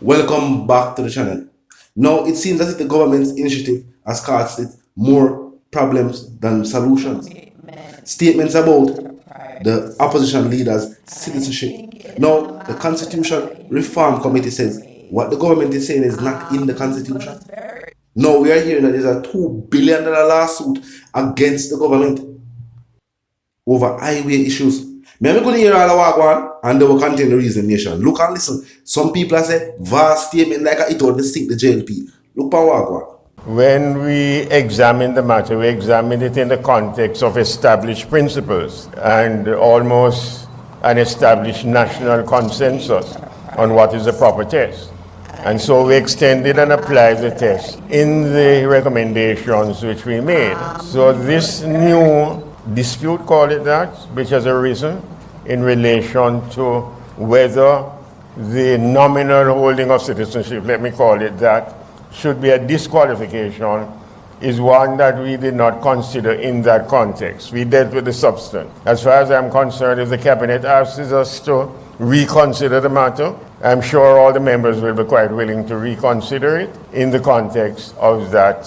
Welcome back to the channel. Now it seems as if the government's initiative has caused it more problems than solutions. Statements about the opposition leaders' citizenship. Now the Constitution Reform Committee says what the government is saying is not in the Constitution. Now we are hearing that there's a $2 billion lawsuit against the government over highway issues. Maybe going to hear all the one and they will contain the reason nation. Look and listen. Some people are saying vast statement like it would sink the JLP. Look at what. When we examine the matter, we examine it in the context of established principles and almost an established national consensus on what is the proper test. And so we extended and applied the test in the recommendations which we made. So this new dispute, call it that, which has arisen in relation to whether the nominal holding of citizenship, let me call it that, should be a disqualification, is one that we did not consider in that context. We dealt with the substance. As far as I'm concerned, if the cabinet asks us to reconsider the matter, I'm sure all the members will be quite willing to reconsider it in the context of that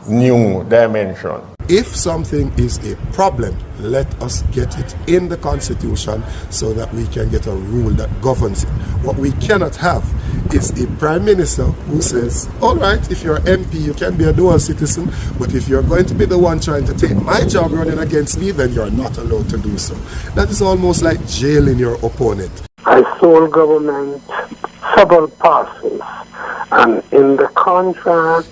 new dimension. If something is a problem, let us get it in the Constitution so that we can get a rule that governs it. What we cannot have is a Prime Minister who says, all right, if you're an MP, you can be a dual citizen, but if you're going to be the one trying to take my job running against me, then you're not allowed to do so. That is almost like jailing your opponent. I sold government several parcels, and in the contract,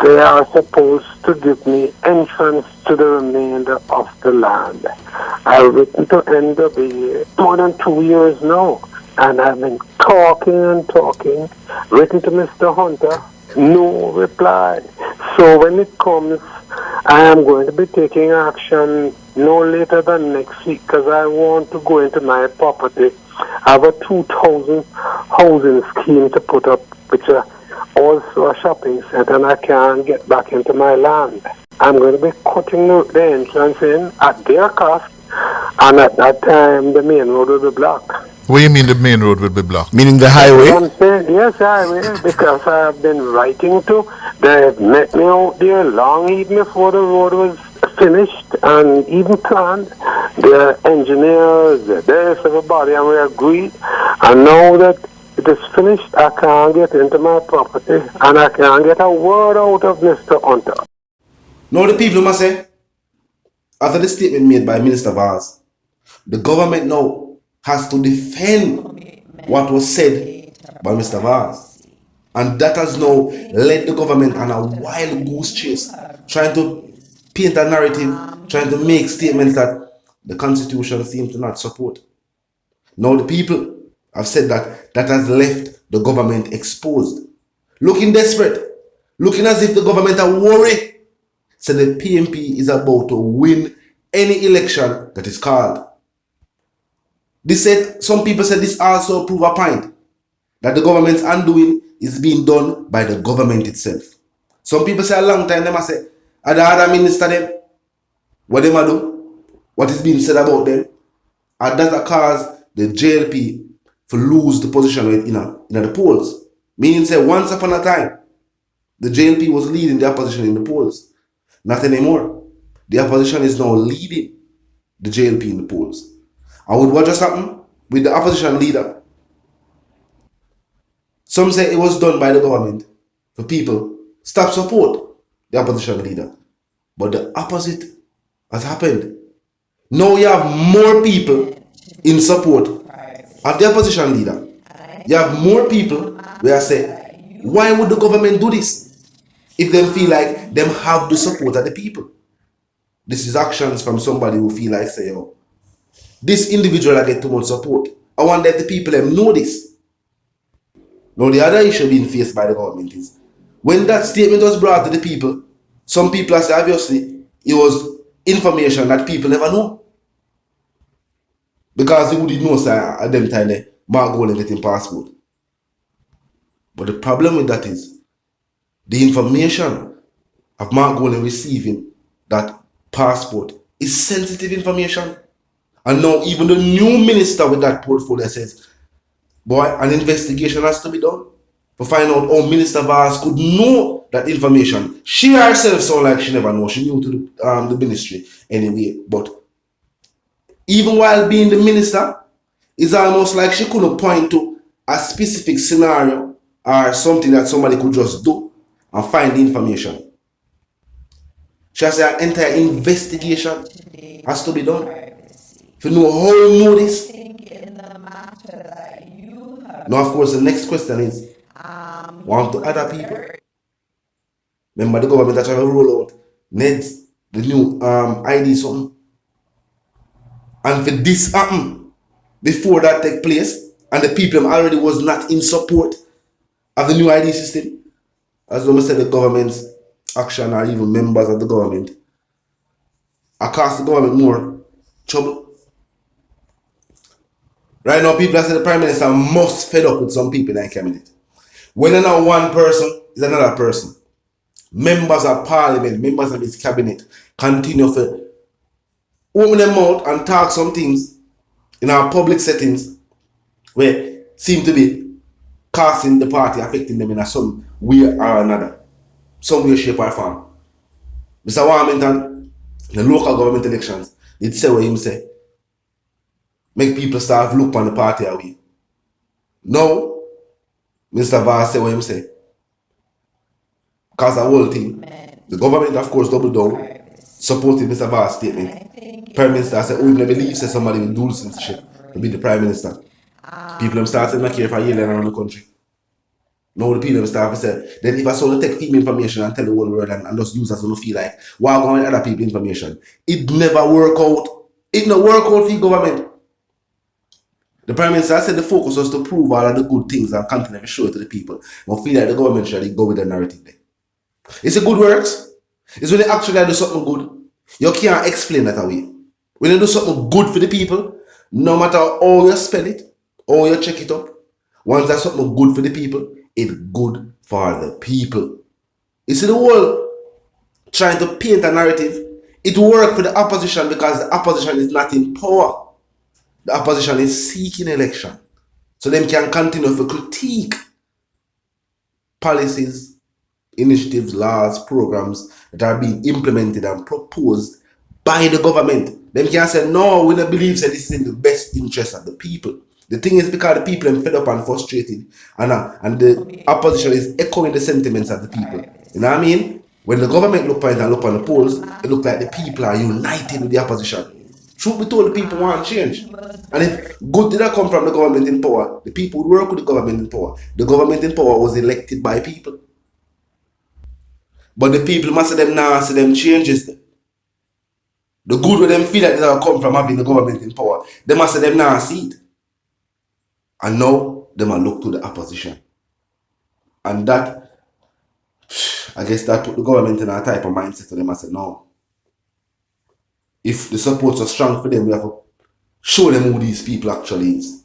they are supposed to give me entrance to the remainder of the land. I've written to NWA more than 2 years now, and I've been talking, written to Mr. Hunter, no reply. So when it comes, I am going to be taking action no later than next week because I want to go into my property. I have a 2,000 housing scheme to put up, which are also a shopping center, and I can't get back into my land. I'm going to be cutting the entrance in at their cost, and at that time the main road will be blocked. What do you mean the main road will be blocked? Meaning the highway? I'm saying, yes, highway, because I have been writing to, they have met me out there long even before the road was finished and even planned. The engineers, there's everybody, and we agreed. And now that it is finished, I can't get into my property, and I can't get a word out of Mr. Hunter. Now the people must say, after the statement made by Minister Vaz, the government now has to defend what was said by Mr. Vaz. And that has now led the government on a wild goose chase, trying to paint a narrative, trying to make statements that the Constitution seems to not support. Now the people have said that has left the government exposed, looking desperate, looking as if the government are worried. So the PNP is about to win any election that is called. Some people said this also prove a point that the government's undoing is being done by the government itself. Some people say a long time, they must say, are the other minister them, what they do, what is being said about them, and that cause the JLP to lose the position in the polls. Meaning say once upon a time, the JLP was leading the opposition in the polls. Not anymore. The opposition is now leading the JLP in the polls. And with what just happened with the opposition leader, some say it was done by the government for people stop support the opposition leader. But the opposite has happened. Now you have more people in support of the opposition leader. You have more people where say, why would the government do this if they feel like them have the support of the people? This is actions from somebody who feel like say, oh, this individual I get too much support. I want that the people know this. Now the other issue being faced by the government is when that statement was brought to the people, some people are saying obviously it was information that people never know. Because they wouldn't know at them time they Mark Golan getting passport. But the problem with that is the information of Mark Golan receiving that passport is sensitive information. And now even the new minister with that portfolio says Boy, an investigation has to be done to find out how Minister Vaz could know that information. She herself sound like she never know. She knew to the ministry anyway. But even while being the minister, it's almost like she couldn't point to a specific scenario or something that somebody could just do and find the information. She has an entire investigation has to be done. If you know how you know this. Now, of course, the next question is, want to other people? Remember the government are trying to roll out NEDs, the new ID something. And for this happen, before that take place, and the people already was not in support of the new ID system, as long as the government's action or even members of the government, are cost the government more trouble. Right now, people are saying the Prime Minister must fed up with some people in the cabinet. When they're not one person, is another person. Members of Parliament, members of his cabinet continue to open their mouth and talk some things in our public settings where seem to be casting the party, affecting them in some way or another, some way, shape or form. Mr. Warmington, the local government elections, did say what him say. Make people start look on the party away. No, Mr. Vaz say what him say. Because the whole thing, the government of course doubled down, supported Mr. Vaz's statement. Prime Minister said, we never believe say somebody with dual citizenship to be the Prime Minister. People them started not care for a year around the country. Now the people them start to say, then if I saw take female information and tell the whole world and just use as don't feel like, why going other people information? It never work out. It no work out for the government. The Prime Minister said the focus was to prove all of the good things and continue to show it to the people. But feel like the government should go with the narrative there. It's a good works. It's when they actually do something good. You can't explain that away. When you do something good for the people, no matter how you spell it, how you check it up, once there's something good for the people, it's good for the people. You see the whole trying to paint a narrative, it works for the opposition because the opposition is not in power. The opposition is seeking election. So them can continue to critique policies, initiatives, laws, programs that are being implemented and proposed by the government. Them can say, no, we don't believe that this is in the best interest of the people. The thing is because the people are fed up and frustrated and the opposition is echoing the sentiments of the people. You know what I mean? When the government look at it and look on the polls, it looks like the people are united with the opposition. Truth be told, the people want change. And if good did not come from the government in power, the people would work with the government in power. The government in power was elected by people. But the people must have them now see them changes. The good with them feel that they come from having the government in power. They must have them now see it. And now they must look to the opposition. And that, I guess that put the government in a type of mindset. So they must say, no. If the supports are strong for them, we have to show them who these people actually is.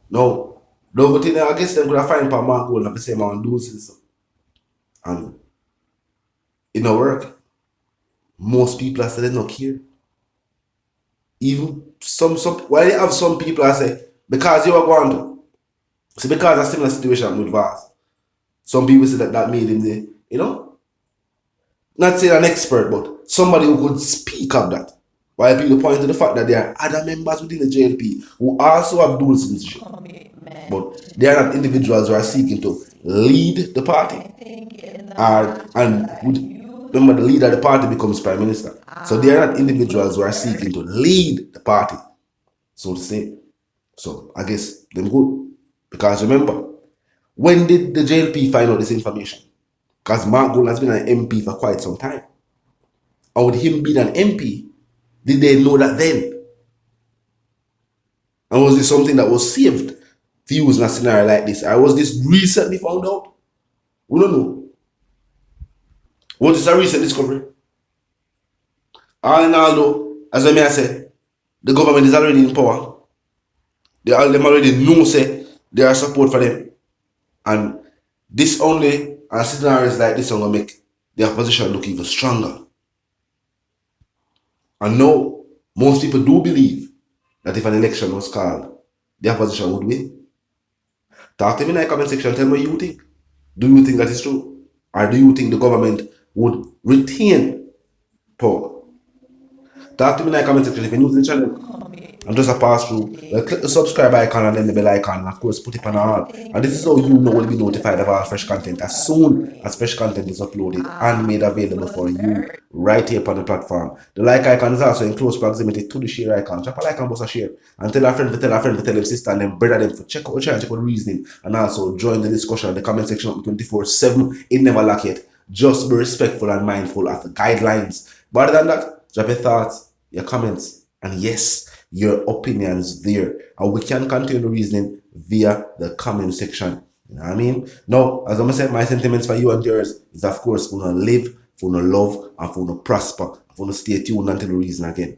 No. Don't go I guess they could have find Mark Gold and the same amount do this. And it don't work. Most people are saying they don't care. Even some why they have some people I say, because you are going to. See, because of a similar situation with Vaz. Some people say that made him the, you know, not saying an expert, but somebody who could speak of that. While people point to the fact that there are other members within the JLP who also have dual citizenship. But they are not individuals who are seeking to lead the party. Remember, the leader of the party becomes Prime Minister. So they are not individuals who are seeking to lead the party, so to say. So I guess them good. Because remember, when did the JLP find out this information? Because Mark Gold has been an MP for quite some time. And with him being an MP, did they know that then? And was this something that was saved to use in a scenario like this? Or was this recently found out? We don't know. Was this a recent discovery? All in all though, as I may say, the government is already in power. They already know say there are support for them. And this only, and scenarios like this are going to make the opposition look even stronger. And now, most people do believe that if an election was called, the opposition would win. Talk to me in the comment section. Tell me what you think. Do you think that is true? Or do you think the government would retain power? Talk to me in the comment section. If you're new to the channel and just a pass through, well, click the subscribe icon and then the bell icon, and of course put it on all. And this is how you know will be notified of all fresh content as soon as fresh content is uploaded and made available for you right here upon the platform. The like icon is also in close proximity to the share icon. Drop a like and bust a share. And tell a friend to tell a friend to tell them sister and them brother them to check out the channel, check out the reasoning, and also join the discussion in the comment section up 24/7. It never lack it. Just be respectful and mindful of the guidelines. But other than that, drop your thoughts, your comments, and yes, your opinions there. And we can continue the reasoning via the comment section. You know what I mean? Now, as I said, my sentiments for you and yours is, of course, for to live, for to love, and for to prosper, for to stay tuned until the reason again.